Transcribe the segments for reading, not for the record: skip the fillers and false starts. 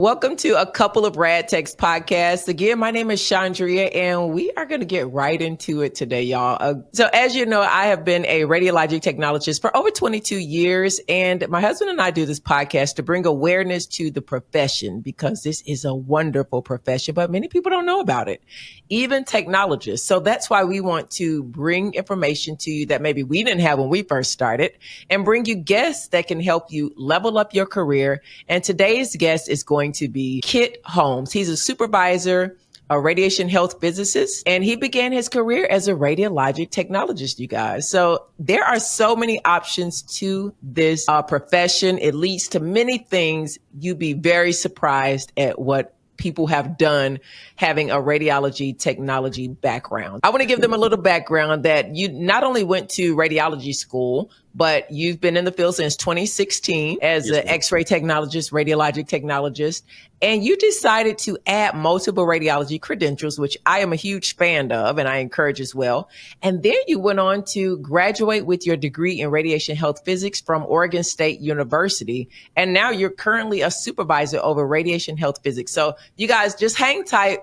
Welcome to a couple of Rad Techs podcasts. Again, my name is Chandria, and we are going to get right into it today, y'all. So as you know, I have been a radiologic technologist for over 22 years, and my husband and I do this podcast to bring awareness to the profession because this is a wonderful profession, but many people don't know about it, even technologists. So that's why we want to bring information to you that maybe we didn't have when we first started and bring you guests that can help you level up your career. And today's guest is going to be Kit Holmes. He's a supervisor, a radiation health physicist, and he began his career as a radiologic technologist, you guys. So there are so many options to this profession. It leads to many things. You'd be very surprised at what people have done having a radiology technology background. I want to give them a little background that you not only went to radiology school, but you've been in the field since 2016 as an X-ray technologist, radiologic technologist, and you decided to add multiple radiology credentials, which I am a huge fan of and I encourage as well. And then you went on to graduate with your degree in radiation health physics from Oregon State University. And now you're currently a supervisor over radiation health physics. So you guys just hang tight.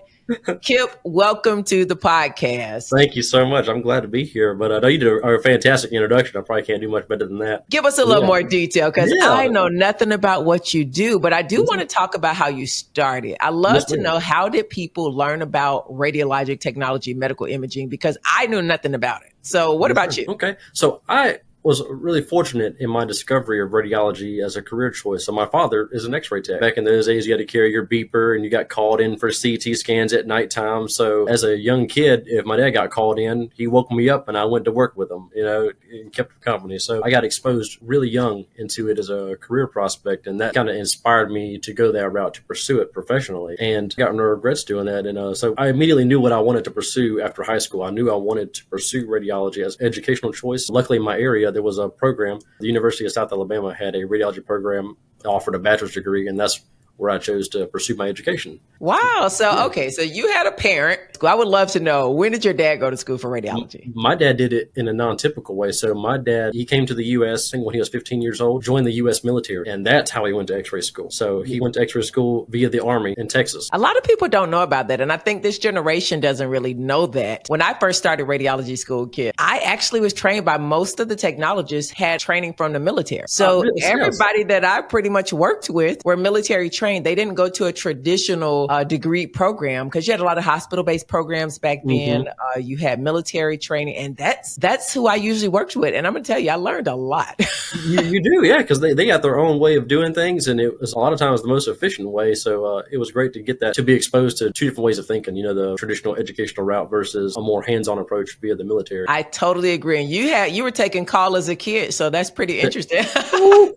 Kip, welcome to the podcast. Thank you so much. I'm glad to be here. But I know you did a fantastic introduction. I probably can't do much better than that. Give us a little more detail because I know nothing about what you do, but I do want to talk about how you started. I love to know, how did people learn about radiologic technology, medical imaging, because I knew nothing about it. So what about you? Okay. So I was really fortunate in my discovery of radiology as a career choice. So my father is an X-ray tech. Back in those days, you had to carry your beeper and you got called in for CT scans at nighttime. So as a young kid, if my dad got called in, he woke me up and I went to work with him, and kept him company. So I got exposed really young into it as a career prospect. And that kind of inspired me to go that route to pursue it professionally, and got no regrets doing that. And so I immediately knew what I wanted to pursue after high school. I knew I wanted to pursue radiology as educational choice. Luckily in my area, there was a program. The University of South Alabama had a radiology program, offered a bachelor's degree, and that's where I chose to pursue my education. Wow. So, okay. So you had a parent. I would love to know, when did your dad go to school for radiology? My dad did it in a non-typical way. So my dad, he came to the U.S. when he was 15 years old, joined the U.S. military, and that's how he went to X-ray school. So he went to X-ray school via the Army in Texas. A lot of people don't know about that, and I think this generation doesn't really know that. When I first started radiology school, Kid, I actually was trained by most of the technologists had training from the military. So everybody that I pretty much worked with were military trained. They didn't go to a traditional degree program because you had a lot of hospital-based programs back then. You had military training, and that's who I usually worked with. And I'm going to tell you, I learned a lot. you do, yeah, because they got their own way of doing things, and it was a lot of times the most efficient way. So it was great to get that, to be exposed to two different ways of thinking, the traditional educational route versus a more hands-on approach via the military. I totally agree. And you were taking call as a kid, so that's pretty interesting.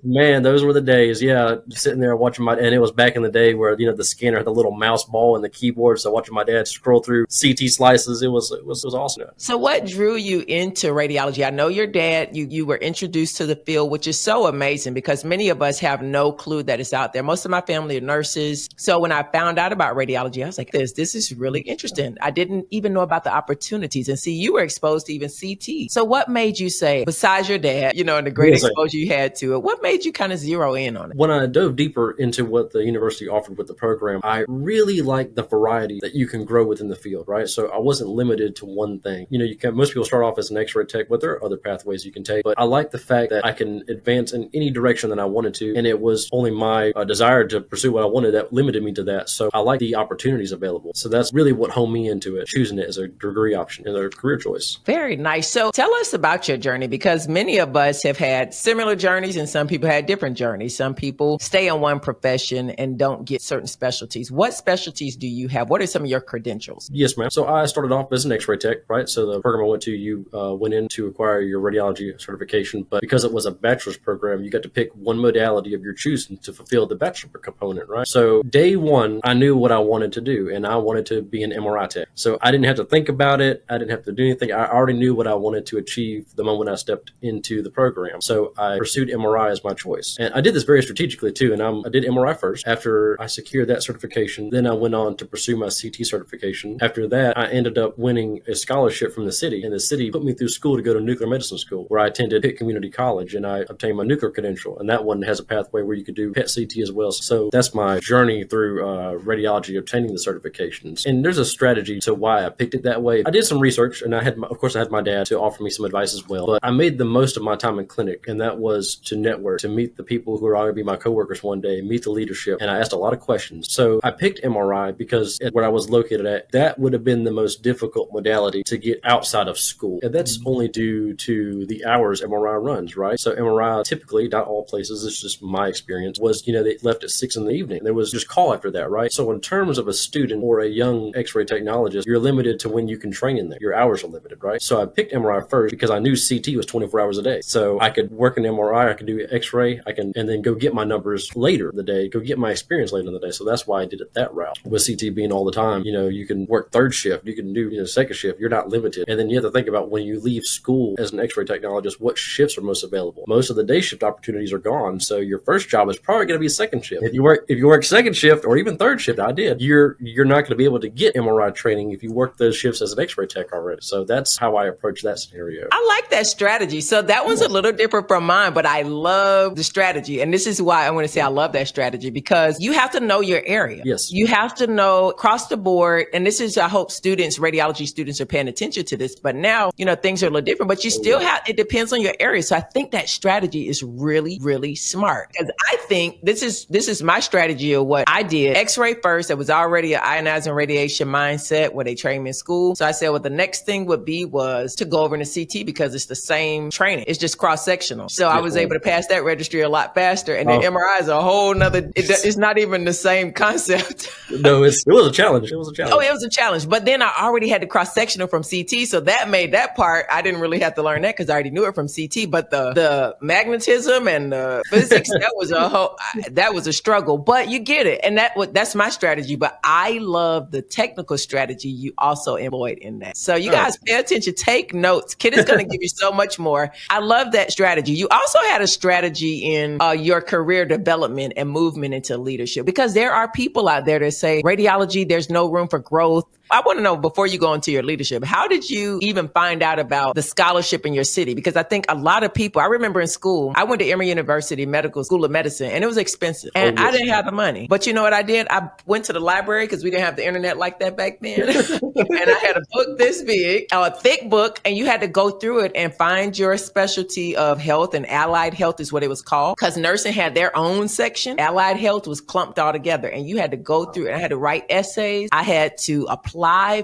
Man, those were the days. Yeah, sitting there watching and it was back in the day where the scanner had the little mouse ball and the keyboard. So watching my dad scroll through CT slices, it was awesome. So what drew you into radiology? I know your dad, you were introduced to the field, which is so amazing because many of us have no clue that it's out there. Most of my family are nurses. So when I found out about radiology, I was like, this is really interesting. I didn't even know about the opportunities. And see, you were exposed to even CT. So what made you say, besides your dad, and the great exposure you had to it, what made you kind of zero in on it? When I dove deeper into what the university offered with the program, I really liked the variety that you can grow within the field, right? So I wasn't limited to one thing. Most people start off as an X-ray tech, but there are other pathways you can take. But I like the fact that I can advance in any direction that I wanted to, and it was only my desire to pursue what I wanted that limited me to that. So I like the opportunities available. So that's really what honed me into it, choosing it as a degree option and a career choice. Very nice. So tell us about your journey, because many of us have had similar journeys and some people had different journeys. Some people stay in one profession and don't get certain specialties. What specialties do you have? What are some of your credentials? Yes, ma'am. So I started off as an X-ray tech, right? So the program I went to, you went in to acquire your radiology certification, but because it was a bachelor's program, you got to pick one modality of your choosing to fulfill the bachelor component, right? So day one, I knew what I wanted to do, and I wanted to be an MRI tech. So I didn't have to think about it. I didn't have to do anything. I already knew what I wanted to achieve the moment I stepped into the program. So I pursued MRI as my choice. And I did this very strategically too. And I did MRI first. After I secured that certification, then I went on to pursue my CT certification. After that, I ended up winning a scholarship from the city, and the city put me through school to go to nuclear medicine school, where I attended Pitt Community College, and I obtained my nuclear credential. And that one has a pathway where you could do PET CT as well. So that's my journey through radiology, obtaining the certifications. And there's a strategy to why I picked it that way. I did some research, and I had my dad to offer me some advice as well. But I made the most of my time in clinic, and that was to network, to meet the people who are going to be my coworkers one day, meet the leadership. And I asked a lot of questions. So I picked MRI because at where I was located at, that would have been the most difficult modality to get outside of school. And that's only due to the hours MRI runs, right? So MRI typically, not all places, it's just my experience, was, they left at 6 in the evening. There was just call after that, right? So in terms of a student or a young x-ray technologist, you're limited to when you can train in there. Your hours are limited, right? So I picked MRI first because I knew CT was 24 hours a day. So I could work in MRI, I could do x-ray, and then go get my numbers later in the day, go get my experience later in the day. So that's why I did it that route. With CT being all the time, you can work third shift, you can do second shift, you're not limited. And then you have to think about when you leave school as an x-ray technologist, what shifts are most available. Most of the day shift opportunities are gone. So your first job is probably going to be second shift. If you work second shift or even third shift, I did, you're not going to be able to get MRI training if you work those shifts as an x-ray tech already. So that's how I approach that scenario. I like that strategy. So that one's a little different from mine, but I love the strategy. And this is why I want to say I love that strategy, because you have to know your area. Yes. You have to know across the board. And this is, I hope radiology students are paying attention to this, but now, things are a little different, but you still it depends on your area. So I think that strategy is really, really smart, because I think this is my strategy of what I did. X-ray first. It was already an ionizing radiation mindset where they train me in school. So I said, well, the next thing would be was to go over into CT, because it's the same training. It's just cross-sectional. So I was able to pass that registry a lot faster. And then MRI is a whole nother, it's not even the same concept. No, it was a challenge. It was a challenge. Oh, it was a challenge. But then I already had the cross-sectional from CT. So that made that part, I didn't really have to learn that because I already knew it from CT. But the magnetism and the physics, that was a struggle. But you get it. And that's my strategy. But I love the technical strategy you also employed in that. So you guys pay attention, take notes. Kid is going to give you so much more. I love that strategy. You also had a strategy in your career development and movement into leadership, because there are people out there that say radiology, there's no room for growth. I want to know, before you go into your leadership, how did you even find out about the scholarship in your city? Because I think a lot of people, I remember in school, I went to Emory University Medical School of Medicine, and it was expensive. And I didn't have the money. But you know what I did? I went to the library, because we didn't have the internet like that back then. And I had a book this big, a thick book, and you had to go through it and find your specialty of health, and allied health is what it was called, because nursing had their own section. Allied health was clumped all together, and you had to go through it. I had to write essays. I had to apply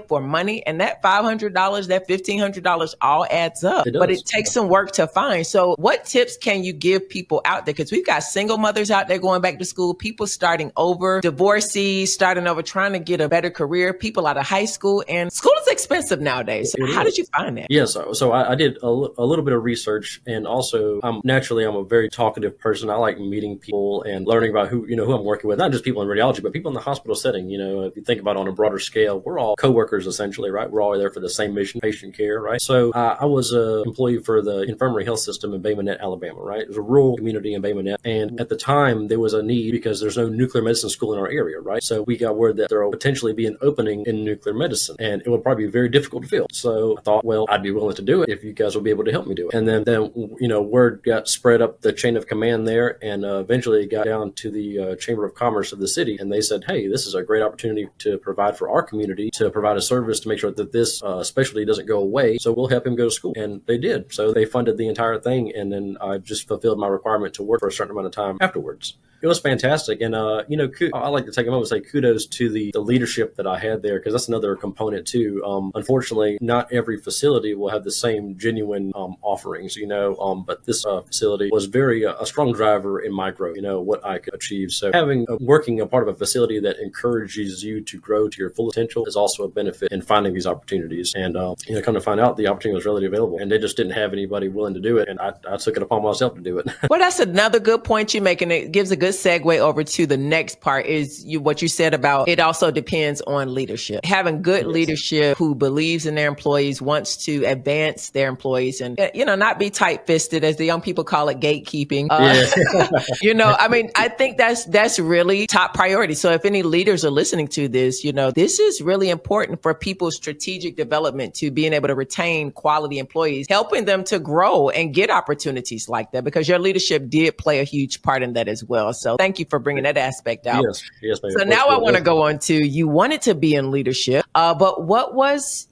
for money, and that $500, that $1,500 all adds up. But it takes some work to find. So what tips can you give people out there? Because we've got single mothers out there going back to school, people starting over, divorcees starting over, trying to get a better career, people out of high school, and school is expensive nowadays. So how did you find that? Yes. So I did a little bit of research, and also I'm a very talkative person. I like meeting people and learning about who I'm working with, not just people in radiology, but people in the hospital setting. If you think about it on a broader scale, we're all co-workers essentially, right? We're all there for the same mission, patient care, right? So I was an employee for the infirmary health system in Bay Minette, Alabama, right? It was a rural community in Bay Minette. And at the time, there was a need because there's no nuclear medicine school in our area, right? So we got word that there will potentially be an opening in nuclear medicine, and it would probably be very difficult to fill. So I thought, well, I'd be willing to do it if you guys will be able to help me do it. And then word got spread up the chain of command there, and eventually it got down to the Chamber of Commerce of the city. And they said, hey, this is a great opportunity to provide for our community, to provide a service to make sure that this specialty doesn't go away. So we'll help him go to school. And they did. So they funded the entire thing. And then I just fulfilled my requirement to work for a certain amount of time afterwards. It was fantastic. And, I like to take a moment and say kudos to the leadership that I had there, because that's another component too. Unfortunately, not every facility will have the same genuine offerings, but this facility was very a strong driver in my growth, what I could achieve. So working a part of a facility that encourages you to grow to your full potential is also a benefit in finding these opportunities. And, come to find out, the opportunity was readily available, and they just didn't have anybody willing to do it. And I took it upon myself to do it. Well, that's another good point you make, and it gives a good segue over to the next part is what you said about it also depends on leadership. Having good leadership who believes in their employees, wants to advance their employees and, not be tight-fisted, as the young people call it, gatekeeping. I think that's really top priority. So if any leaders are listening to this, this is really important for people's strategic development, to being able to retain quality employees, helping them to grow and get opportunities like that, because your leadership did play a huge part in that as well. So thank you for bringing that aspect out. Yes, ma'am. So now I want to go on to, you wanted to be in leadership, but what was,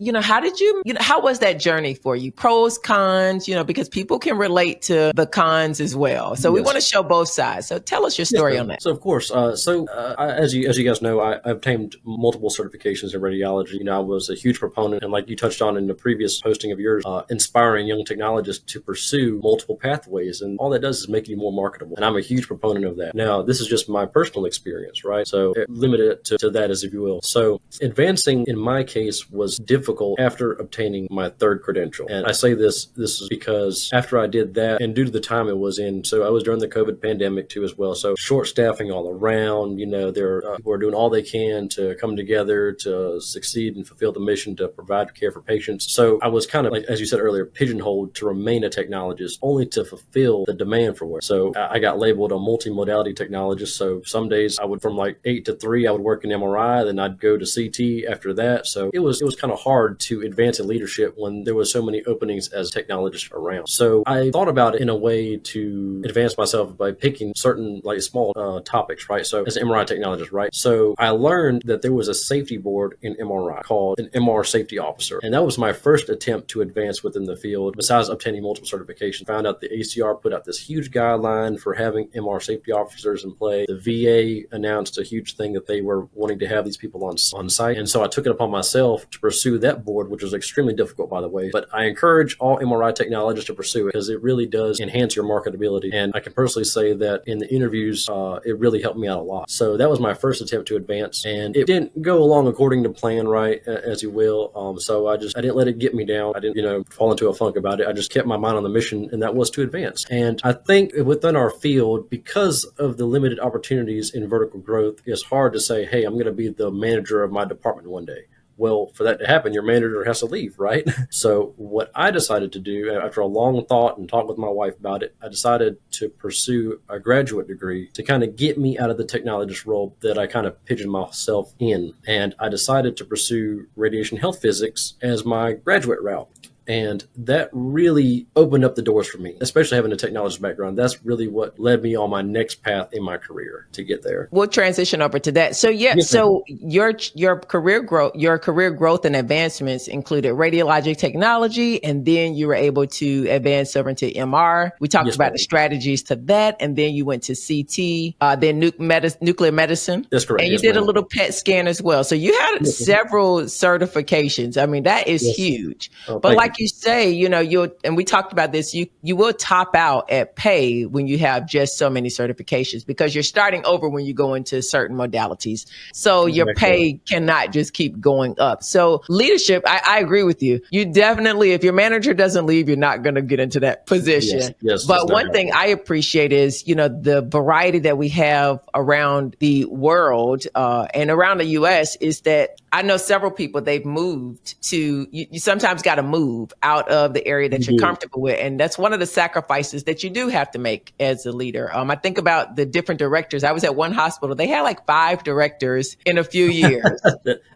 how was that journey for you? Pros, cons, because people can relate to the cons as well. So we want to show both sides. So tell us your story on that. So of course, as you guys know, I obtained multiple certifications in radiology. I was a huge proponent, and like you touched on in the previous posting of yours, inspiring young technologists to pursue multiple pathways, and all that does is make you more marketable. And I'm a huge proponent of that. Now, this is just my personal experience, right? So limited to that, as if you will. So advancing in my case was difficult after obtaining my third credential. And I say this is because after I did that, and due to the time it was in, so I was during the COVID pandemic too as well. So short staffing all around, people are doing all they can to come together to succeed and fulfill the mission to provide care for patients. So I was kind of, like, as you said earlier, pigeonholed to remain a technologist, only to fulfill the demand for work. So I got labeled a multimodality technologist. So some days I would, from like 8 to 3, I would work in MRI, then I'd go to CT after that. So it was kind of hard to advance in leadership when there was so many openings as technologists around. So I thought about it in a way to advance myself by picking certain like small topics, right? So as an MRI technologist, right? So I learned that there was a safety board in MRI called an MR safety officer. And that was my first attempt to advance within the field, besides obtaining multiple certifications. Found out the ACR put out this huge guideline for having MR safety officers in play. The VA announced a huge thing that they were wanting to have these people on site. And so I took it upon myself to pursue that board, which was extremely difficult, by the way. But I encourage all MRI technologists to pursue it, because it really does enhance your marketability. And I can personally say that in the interviews, it really helped me out a lot. So that was my first attempt to advance, and it didn't go along according to plan, right, as you will. So I didn't let it get me down. I didn't, fall into a funk about it. I just kept my mind on the mission, and that was to advance. And I think within our field, because of the limited opportunities in vertical growth, it's hard to say, hey, I'm going to be the manager of my department one day. Well, for that to happen, your manager has to leave, right? So what I decided to do, after a long thought and talk with my wife about it, I decided to pursue a graduate degree to kind of get me out of the technologist role that I kind of pigeoned myself in. And I decided to pursue radiation health physics as my graduate route. And that really opened up the doors for me, especially having a technologist background. That's really what led me on my next path in my career to get there. We'll transition over to that. So so your career growth and advancements included radiologic technology, and then you were able to advance over into MR. We talked about the strategies to that, and then you went to CT, then nuclear medicine. That's correct. And you did a little PET scan as well. So you had several certifications. I mean, that is huge. But like you say, and we talked about this, you will top out at pay when you have just so many certifications, because you're starting over when you go into certain modalities. So your pay cannot just keep going up. So leadership, I agree with you. You definitely, if your manager doesn't leave, you're not going to get into that position. Yes, but one thing I appreciate is, the variety that we have around the world and around the US is that I know several people, they've moved to, you sometimes got to move out of the area that you're comfortable with. And that's one of the sacrifices that you do have to make as a leader. I think about the different directors. I was at one hospital. They had like 5 directors in a few years.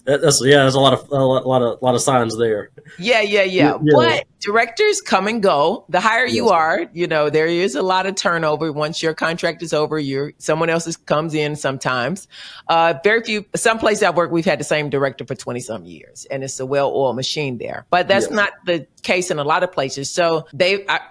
There's a lot of signs there. Yeah. But directors come and go. The higher you are, there is a lot of turnover. Once your contract is over, someone else comes in sometimes. Very few, some places I've worked, we've had the same director for 20 some years, and it's a well-oiled machine there. But that's not the case in a lot of places. So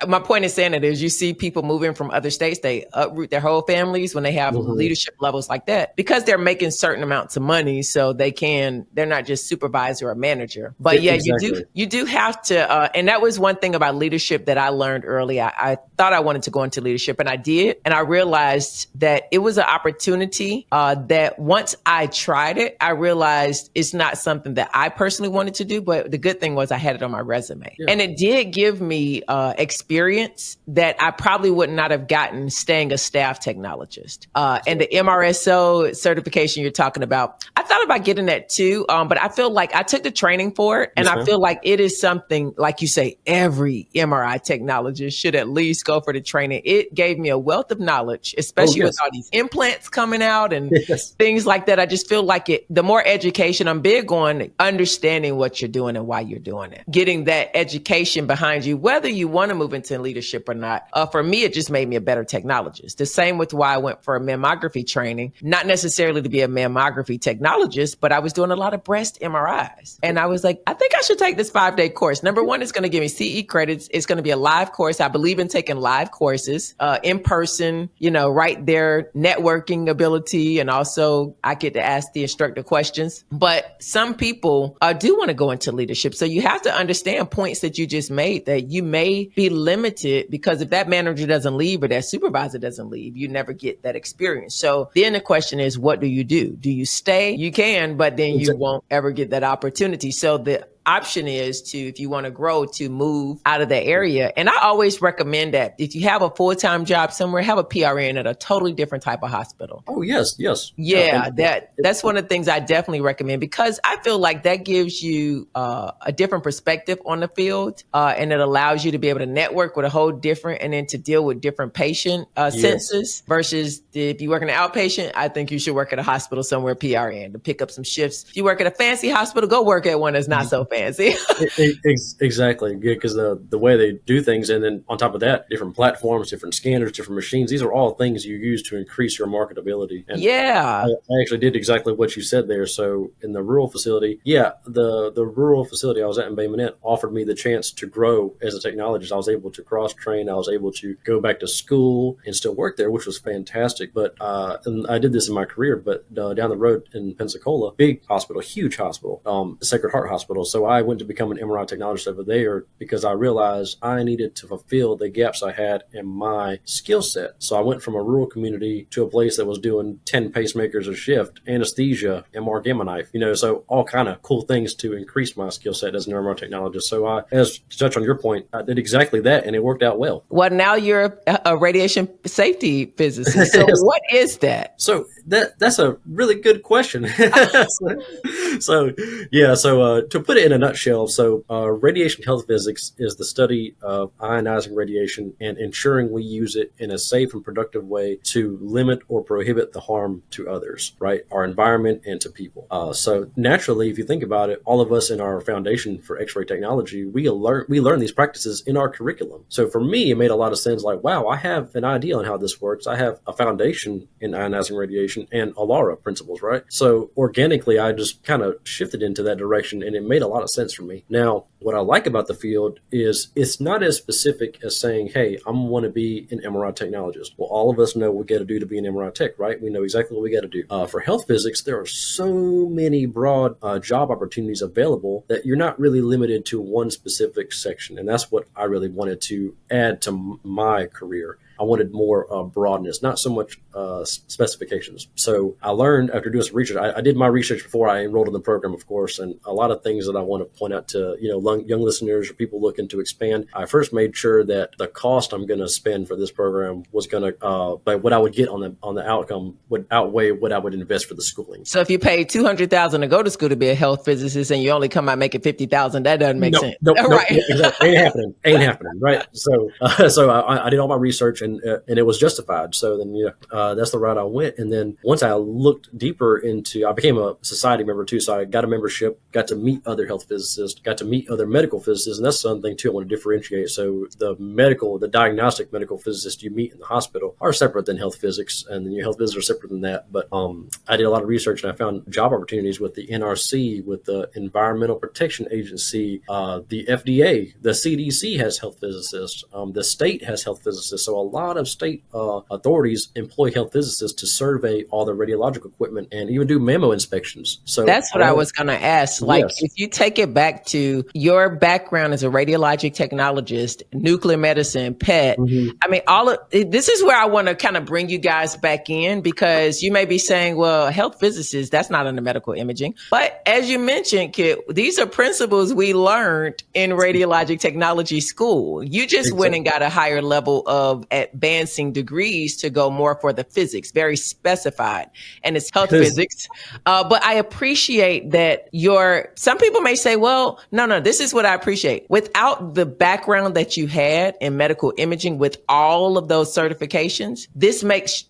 my point in saying it is, you see people moving from other states, they uproot their whole families when they have leadership levels like that, because they're making certain amounts of money. So they're not just supervisor or manager. But you do have to, and that was one thing about leadership that I learned early. I thought I wanted to go into leadership, and I did. And I realized that it was an opportunity that once I tried it, I realized it's not something that I personally wanted to do, but the good thing was I had it on my resume. Yeah. And it did give me experience that I probably would not have gotten staying a staff technologist. And the MRSO certification you're talking about, I thought about getting that too, but I feel like I took the training for it, and I feel like it is something, like you say, every MRI technologist should at least go for the training. It gave me a wealth of knowledge, especially with all these implants coming out and things like that. I just feel like the more education, I'm big on understanding what you're doing and why you're doing it. Getting that education behind you, whether you want to move into leadership or not. For me, it just made me a better technologist. The same with why I went for a mammography training, not necessarily to be a mammography technologist, but I was doing a lot of breast MRIs. And I was like, I think I should take this 5-day course. Number one, it's going to give me CE credits. It's going to be a live course. I believe in taking live courses, in person, right there, networking ability. And also I get to ask the instructor questions. But some people do want to go into leadership. So you have to understand points that you just made, that you may be limited because if that manager doesn't leave or that supervisor doesn't leave, you never get that experience. So then the question is, what do you do? Do you stay? You can, but then you won't ever get that opportunity. So the option is to, if you want to grow, to move out of the area. And I always recommend that if you have a full-time job somewhere, have a PRN at a totally different type of hospital. Oh, yes. Yeah, that's one of the things I definitely recommend, because I feel like that gives you a different perspective on the field, and it allows you to be able to network with a whole different, and then to deal with different patient census versus if you work in an outpatient. I think you should work at a hospital somewhere, PRN, to pick up some shifts. If you work at a fancy hospital, go work at one that's not so fancy. Exactly. Because the way they do things, and then on top of that, different platforms, different scanners, different machines, these are all things you use to increase your marketability. And I actually did exactly what you said there. So in the rural facility, the rural facility I was at in Bay Minette offered me the chance to grow as a technologist. I was able to cross train. I was able to go back to school and still work there, which was fantastic. But and I did this in my career, but down the road in Pensacola, big hospital, huge hospital, Sacred Heart Hospital. So I went to become an MRI technologist over there because I realized I needed to fulfill the gaps I had in my skill set. So I went from a rural community to a place that was doing 10 pacemakers a shift, anesthesia, MR gamma knife, so all kind of cool things to increase my skill set as an MR technologist. So as to touch on your point, I did exactly that, and it worked out well. Well, now you're a radiation safety physicist. So what is that? So that's a really good question. So to put it in a nutshell, radiation health physics is the study of ionizing radiation and ensuring we use it in a safe and productive way to limit or prohibit the harm to others, right? Our environment and to people. So naturally, if you think about it, all of us in our foundation for X-ray technology, we learn these practices in our curriculum. So for me, it made a lot of sense. Like, wow, I have an idea on how this works. I have a foundation in ionizing radiation and ALARA principles, right? So organically, I just kind of shifted into that direction, and it made a lot of sense for me. Now, what I like about the field is it's not as specific as saying, hey, I want to be an MRI technologist. Well, all of us know what we got to do to be an MRI tech, right? We know exactly what we got to do. For health physics, there are so many broad job opportunities available that you're not really limited to one specific section. And that's what I really wanted to add to my career. I wanted more broadness, not so much specifications. So I learned after doing some research. I did my research before I enrolled in the program, of course, and a lot of things that I want to point out to young listeners or people looking to expand. I first made sure that the cost I'm going to spend for this program was going to, but what I would get on the outcome would outweigh what I would invest for the schooling. So if you paid $200,000 to go to school to be a health physicist and you only come out making $50,000, that doesn't make sense. Right? Exactly. Ain't happening. Right. So I did all my research. And it was justified. So then, that's the route I went. And then once I looked deeper into, I became a society member too. So I got a membership, got to meet other health physicists, got to meet other medical physicists. And that's something too I want to differentiate. So the diagnostic medical physicists you meet in the hospital are separate than health physics. And then your health physicists are separate than that. But I did a lot of research and I found job opportunities with the NRC, with the Environmental Protection Agency, the FDA, the CDC has health physicists, the state has health physicists. So a lot of state authorities employ health physicists to survey all the radiological equipment and even do mammo inspections. So that's what I was going to ask. Like, yes. if you take it back to your background as a radiologic technologist, nuclear medicine, PET, I mean, all of this is where I want to kind of bring you guys back in, because you may be saying, well, health physicist, that's not under medical imaging. But as you mentioned, Kit, these are principles we learned in radiologic technology school. You just went and got a higher level of advancing degrees to go more for the physics, very specified, and it's health physics. But I appreciate that some people may say, well, no, this is what I appreciate. Without the background that you had in medical imaging with all of those certifications,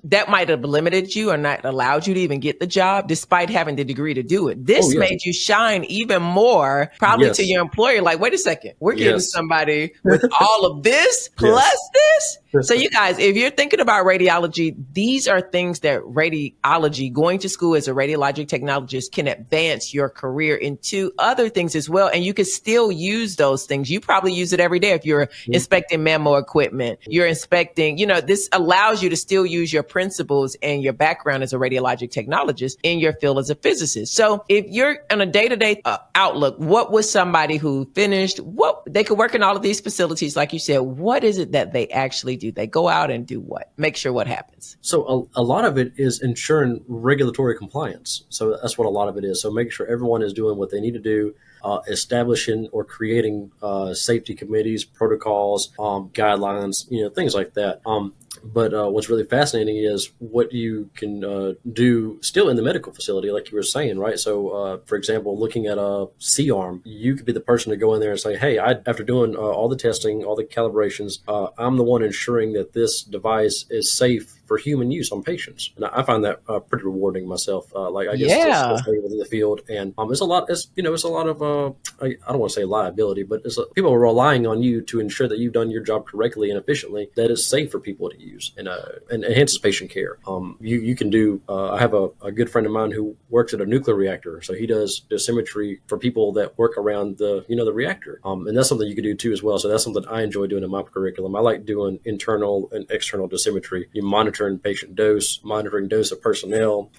that might have limited you or not allowed you to even get the job despite having the degree to do it. This made you shine even more, probably to your employer. Like, wait a second, we're getting somebody with all of this plus this. So you guys, if you're thinking about radiology, these are things that radiology, going to school as a radiologic technologist, can advance your career into other things as well. And you can still use those things. You probably use it every day if you're inspecting mammo equipment, you're inspecting, this allows you to still use your principles and your background as a radiologic technologist in your field as a physicist. So if you're on a day-to-day outlook, what was somebody who finished, they could work in all of these facilities, like you said, what is it that they actually do? They go out and do what? Make sure what happens. So a lot of it is ensuring regulatory compliance. So that's what a lot of it is. So make sure everyone is doing what they need to do, establishing or creating safety committees, protocols, guidelines, things like that. But what's really fascinating is what you can do still in the medical facility, like you were saying, right? So, for example, looking at a C-arm, you could be the person to go in there and say, hey, after doing all the testing, all the calibrations, I'm the one ensuring that this device is safe for human use on patients. And I find that pretty rewarding myself. I guess within the field, and it's a lot. It's a lot of I don't want to say liability, but people are relying on you to ensure that you've done your job correctly and efficiently, that it's safe for people to use and enhances patient care. You can do. I have a good friend of mine who works at a nuclear reactor, so he does dosimetry for people that work around the reactor, and that's something you can do too as well. So that's something I enjoy doing in my curriculum. I like doing internal and external dosimetry. You monitoring patient dose, monitoring dose of personnel,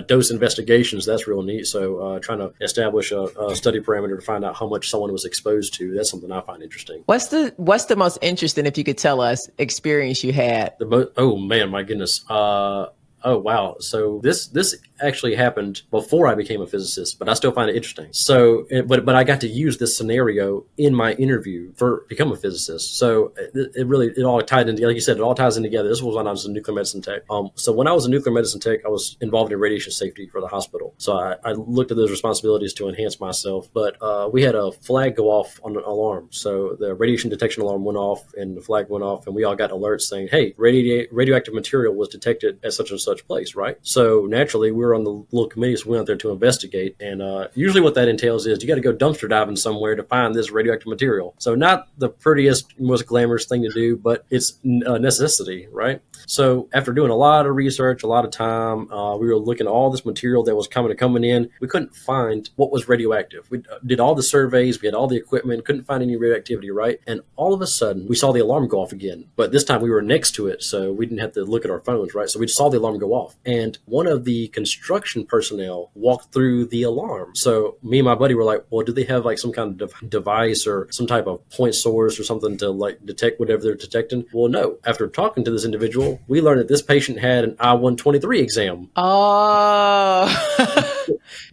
dose investigations. That's real neat. So trying to establish a study parameter to find out how much someone was exposed to. That's something I find interesting. What's the most interesting, if you could tell us, experience you had? Oh man, my goodness. Oh wow. So this actually happened before I became a physicist, but I still find it interesting. So, but I got to use this scenario in my interview for become a physicist. So it all tied in, like you said, it all ties in together. This was when I was a nuclear medicine tech. So when I was a nuclear medicine tech, I was involved in radiation safety for the hospital. So I looked at those responsibilities to enhance myself. But we had a flag go off on an alarm. So the radiation detection alarm went off, and the flag went off, and we all got alerts saying, "Hey, radioactive material was detected at such and such place." Right. So naturally, we were on the little committee, so we went out there to investigate. And usually what that entails is you got to go dumpster diving somewhere to find this radioactive material. So not the prettiest, most glamorous thing to do, but it's a necessity, right? So after doing a lot of research, a lot of time, we were looking at all this material that was coming in. We couldn't find what was radioactive. We did all the surveys. We had all the equipment, couldn't find any radioactivity, right? And all of a sudden, we saw the alarm go off again. But this time we were next to it, so we didn't have to look at our phones, right? So we just saw the alarm go off. And one of the construction personnel walked through the alarm. So me and my buddy were like, well, do they have like some kind of device or some type of point source or something to like detect whatever they're detecting? Well, no. After talking to this individual, we learned that this patient had an I-123 exam. Oh.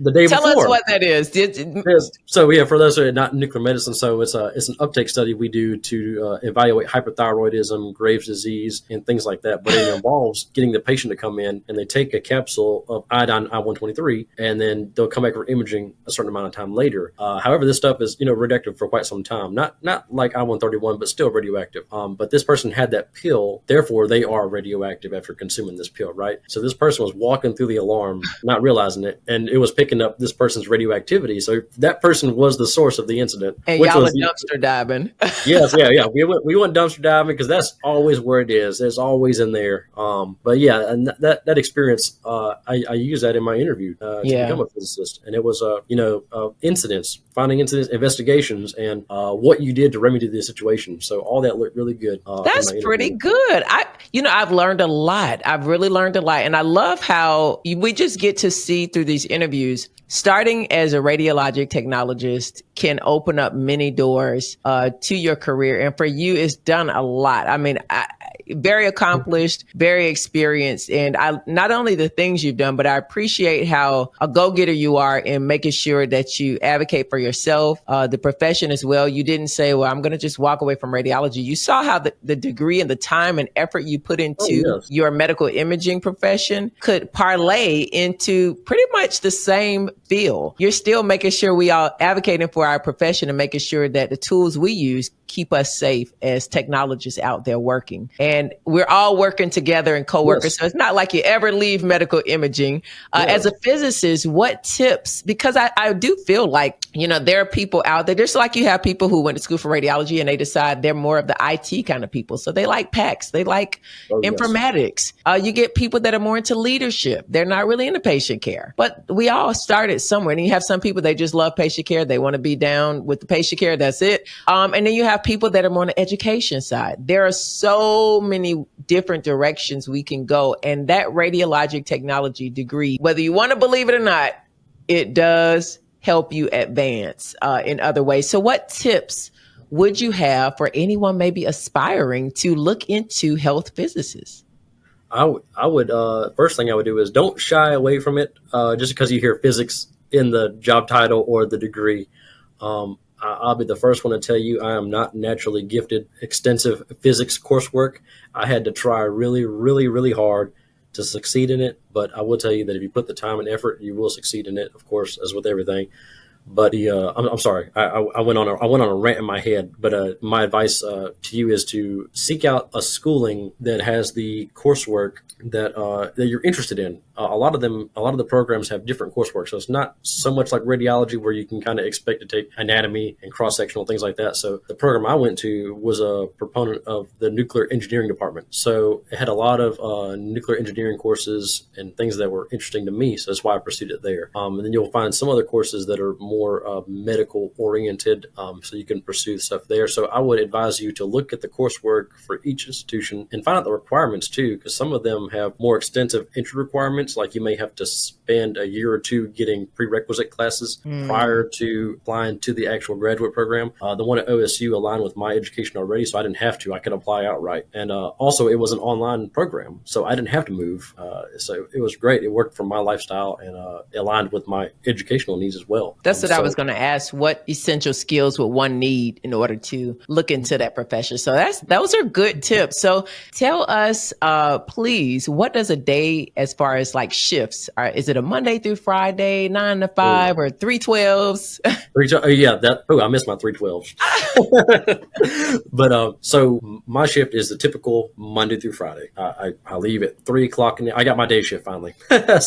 The day before. Tell us what that is. So yeah, for those who are not in nuclear medicine, so it's an uptake study we do to evaluate hyperthyroidism, Graves' disease, and things like that. But it involves getting the patient to come in, and they take a capsule of iodine I-123, and then they'll come back for imaging a certain amount of time later. However, this stuff is radioactive for quite some time. Not like I-131, but still radioactive. But this person had that pill, therefore they are radioactive after consuming this pill, right? So this person was walking through the alarm, not realizing it, and it was picking up this person's radioactivity. So that person was the source of the incident. And y'all are dumpster diving. Yes, yeah. We went dumpster diving because that's always where it is. It's always in there. But yeah, and that experience, I use that in my interview to become a physicist. And it was, incidents, finding incidents, investigations, and what you did to remedy the situation. So all that looked really good. That's pretty good. I've learned a lot. I've really learned a lot. And I love how we just get to see through these interviews, starting as a radiologic technologist can open up many doors to your career. And for you, it's done a lot. I mean, very accomplished, very experienced. And not only the things you've done, but I appreciate how a go-getter you are in making sure that you advocate for yourself, the profession as well. You didn't say, well, I'm going to just walk away from radiology. You saw how the degree and the time and effort you put into your medical imaging profession could parlay into pretty much the same field. You're still making sure we are advocating for our profession and making sure that the tools we use keep us safe as technologists out there working. And we're all working together and co-workers. Yes. So it's not like you ever leave medical imaging. As a physicist, what tips, because I do feel like, there are people out there, just like you have people who went to school for radiology and they decide they're more of the IT kind of people. So they like PACS, they like informatics. You get people that are more into leadership. They're not really into patient care, but we all started somewhere. And you have some people, they just love patient care. They want to be down with the patient care. That's it. And then you have people that are more on the education side. There are so many different directions we can go. And that radiologic technology degree, whether you want to believe it or not, it does help you advance in other ways. So what tips would you have for anyone maybe aspiring to look into health physicists? I would first thing I would do is don't shy away from it just because you hear physics in the job title or the degree. I'll be the first one to tell you I am not naturally gifted. Extensive physics coursework. I had to try really, really, really hard to succeed in it. But I will tell you that if you put the time and effort, you will succeed in it, of course, as with everything. But I'm sorry, I went on a rant in my head. But my advice to you is to seek out a schooling that has the coursework that you're interested in. A lot of the programs have different coursework, so it's not so much like radiology where you can kind of expect to take anatomy and cross-sectional things like that. So the program I went to was a proponent of the nuclear engineering department, so it had a lot of nuclear engineering courses and things that were interesting to me. So that's why I pursued it there. And then you'll find some other courses that are more medical oriented, so you can pursue stuff there. So I would advise you to look at the coursework for each institution and find out the requirements too, because some of them have more extensive entry requirements, like you may have to spend a year or two getting prerequisite classes prior to applying to the actual graduate program. The one at OSU aligned with my education already, so I didn't have to. I could apply outright. And also it was an online program, so I didn't have to move. So it was great. It worked for my lifestyle and aligned with my educational needs as well. That's what I was going to ask. What essential skills would one need in order to look into that profession? So those are good tips. So tell us, please, what does a day as far as like shifts? Is it a Monday through Friday, 9 to 5 or 312s? I missed my 312s. But so my shift is the typical Monday through Friday. I leave at 3 o'clock I got my day shift finally. I'm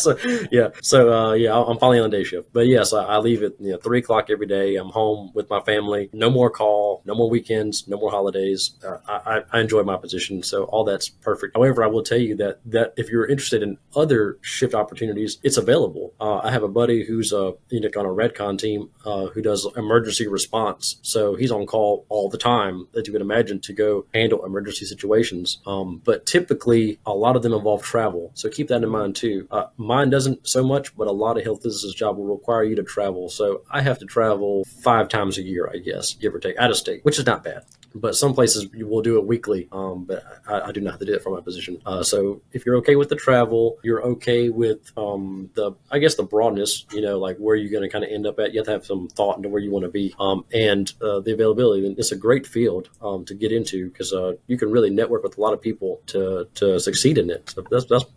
finally on day shift. But yes, I leave at 3 o'clock every day. I'm home with my family. No more call, no more weekends, no more holidays. I enjoy my position, so all that's perfect. However, I will tell you that if you're interested in other shift opportunities, it's available. I have a buddy who's on a Redcon team who does emergency response. So he's on call all the time, as you would imagine, to go handle emergency situations. But typically, a lot of them involve travel. So keep that in mind too. Mine doesn't so much, but a lot of health physicist job will require you to travel. So I have to travel 5 times a year, I guess, give or take, out of state, which is not bad. But some places you will do it weekly, but I do not have to do it for my position. So if you're okay with the travel, you're okay with the broadness, like where you're going to kind of end up at. You have to have some thought into where you want to be, and the availability. It's a great field to get into because you can really network with a lot of people to succeed in it. So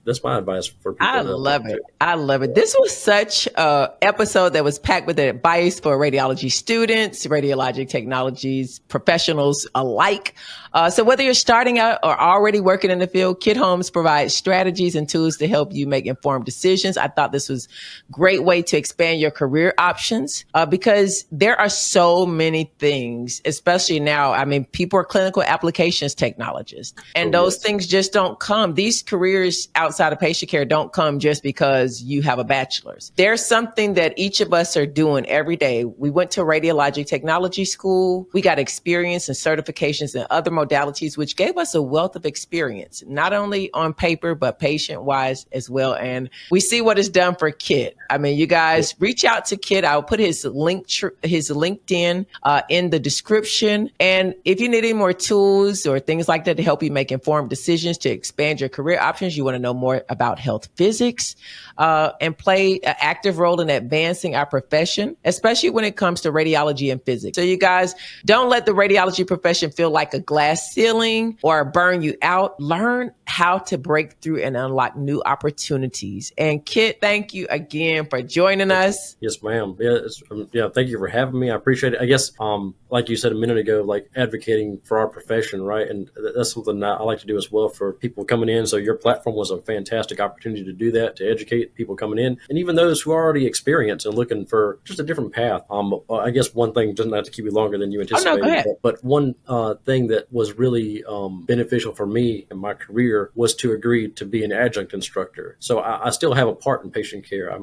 that's my advice for people. I love it. I love it. This was such an episode that was packed with advice for radiology students, radiologic technologies professionals alike. So whether you're starting out or already working in the field, Kit Holmes provides strategies and tools to help you make informed decisions. I thought this was a great way to expand your career options because there are so many things, especially now. I mean, people are clinical applications technologists, and those things just don't come. These careers outside of patient care don't come just because you have a bachelor's. There's something that each of us are doing every day. We went to Radiologic Technology school. We got experience and certifications in other modalities, which gave us a wealth of experience, not only on paper, but patient-wise as well. And we see what it's done for Kit. I mean, you guys reach out to Kit. I'll put his LinkedIn in the description. And if you need any more tools or things like that to help you make informed decisions to expand your career options, you want to know more about health physics and play an active role in advancing our profession, especially when it comes to radiology and physics. So you guys, don't let the radiology profession feel like a glass ceiling or burn you out. Learn how to break through and unlock new opportunities. And Kit, thank you again for joining us. Yes, ma'am. Thank you for having me. I appreciate it. I guess, like you said a minute ago, like advocating for our profession, right? And that's something that I like to do as well for people coming in. So your platform was a fantastic opportunity to do that, to educate people coming in, and even those who are already experienced and looking for just a different path. I guess one thing, doesn't have to keep you longer than you anticipated, go ahead. But one thing that was really beneficial for me in my career was to agree to be an adjunct instructor. So I still have a part in patient care. I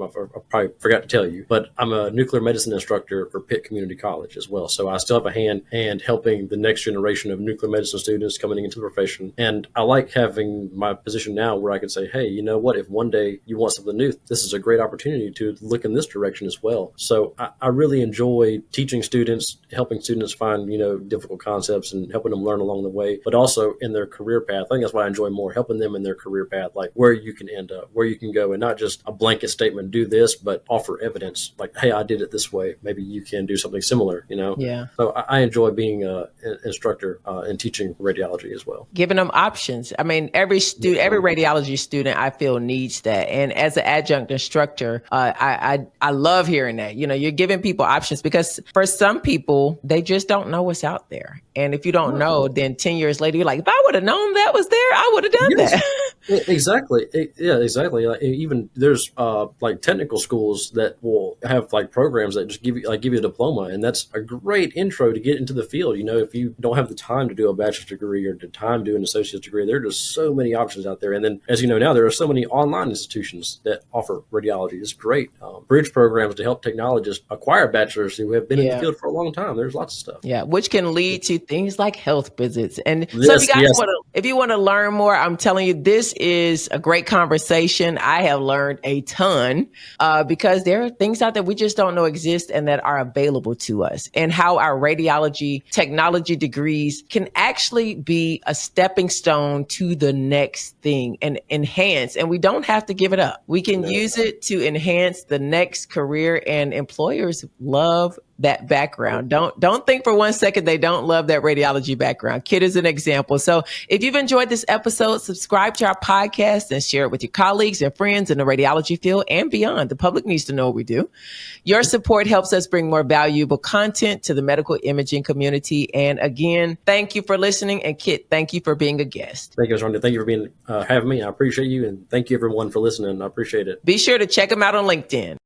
probably forgot to tell you, but I'm a nuclear medicine instructor for Pitt Community College as well. So I still have a hand and helping the next generation of nuclear medicine students coming into the profession. And I like having my position now where I can say, hey, you know what, if one day you want something new, this is a great opportunity to look in this direction as well. So I really enjoy teaching students, helping students find, difficult concepts and helping them learn along the way, but also in their career path. I think that's what I enjoy more, helping them in their career path, like where you can end up, where you can go, and not just a blanket statement, do this, but offer evidence like, hey, I did it this way. Maybe you can do something similar, Yeah. So I enjoy being an instructor and teaching radiology as well. Giving them options. I mean, every radiology student I feel needs that. And as an adjunct instructor, I love hearing that. You're giving people options because for some people, they just don't know what's out there. And if you don't know, then 10 years later, you're like, if I would have known that was there, I would have done that. Exactly. Exactly. Like, even there's like technical schools that will have like programs that just give you a diploma, and that's a great intro to get into the field. If you don't have the time to do a bachelor's degree or the time to do an associate's degree, there are just so many options out there. And then, as you know now, there are so many online institutions that offer radiology. It's great. Bridge programs to help technologists acquire bachelors who have been in the field for a long time. There's lots of stuff. Yeah, which can lead to things like health visits. And so if you want to learn more, I'm telling you, this is a great conversation. I have learned a ton because there are things out there we just don't know exist and that are available to us, and how our radiology technology degrees can actually be a stepping stone to the next thing and enhance. And we don't have to give it up. We can use it to enhance the next career, and employers love that background. Don't think for 1 second they don't love that radiology background. Kit is an example. So if you've enjoyed this episode, subscribe to our podcast and share it with your colleagues and friends in the radiology field and beyond. The public needs to know what we do. Your support helps us bring more valuable content to the medical imaging community. And again, thank you for listening. And Kit, thank you for being a guest. Thank you, Rhonda. Thank you for having me. I appreciate you. And thank you everyone for listening. I appreciate it. Be sure to check them out on LinkedIn.